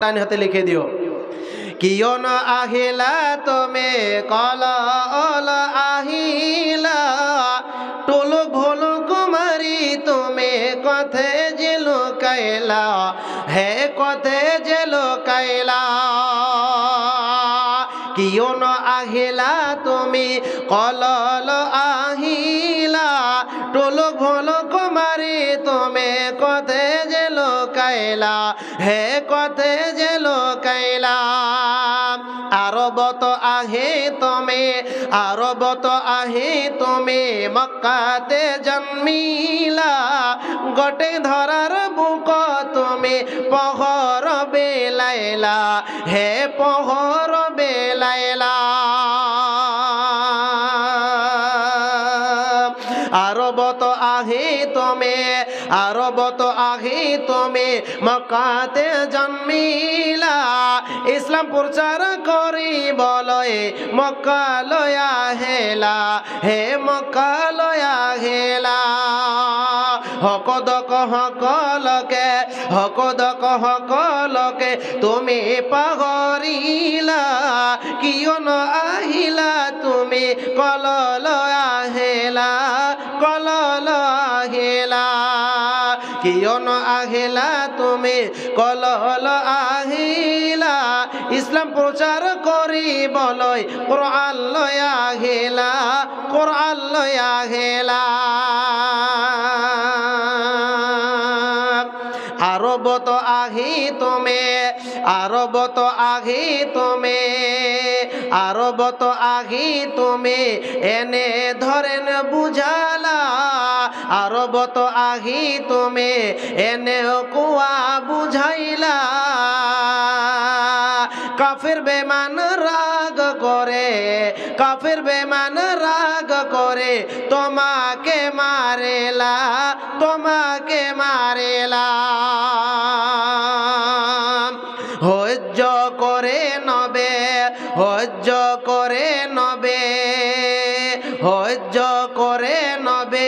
টান হাতে লিখে দিও। কিয় ন আহিলা তুমি কল আহিলা, টুলু ভুলু কুমারী তুমি কথে যে লুকাইলা, হে কথে যে লুকাইলা। কিয় ন আহিলা তুমি কল আহিলা, টুলু ভুলু কুমারী তুমি কথে যে লুকাইলা, হে কথে যে লুকাইলা। আরবত আহে তুমি, আরবত আহে তুমি মক্কাতে জন্মিলা, গটে ধরার বুক তুমি পহর বেলাইলা, হে পহর বেলাইলা। আরবত আহে তুমি, আরবত আহে তুমি মক্কাতে জন্মিলা, ইসলাম প্রচার করি বলয়ে মক্কা লয়া হেলা, হে মক্কা লয়া হেলা। হকদক হকলকে, হকদক হকলকে তুমি পাহরিলা, কিয় ন আহিলা তুমি কল লয়া হেলা, কল আহিলা। কিয় ন আহিলা তুমি কল আহিলা, ইসলাম প্রচার করি বলয় কোরআন লয়া আহিলা, কোরআন লয়া আহিলা। আরবত আহি তুমি, আরবত আহি তুমি, আরবত আহি তুমি এনে ধরেন বুঝালা, আরবত আহি তুমি এনে কুয়া বুঝাইলা। কাফির বেমান রাগ করে, কাফির বেমান রাগ করে তোমাকে মারেলা, তোমাকে মারেলা। হজ্জ করে নবে, হজ্জ করে নবে, হজ্জ করে নবে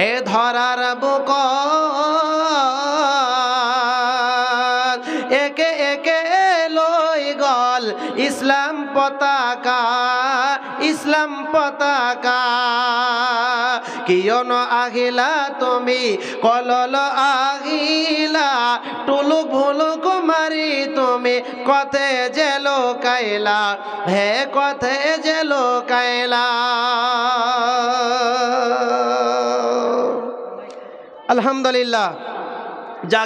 এ ধরার বুক, একে একে লই গল ইসলাম পতাকা, ইসলাম পতাকা। কিয় ন আহিলা তুমি কলল আহিলা, টুলু ভুলু কুমারী তুমি কথে যে লুকাইলা, হে কথে যে লুকাইলা। আলহামদুলিল্লাহ। যা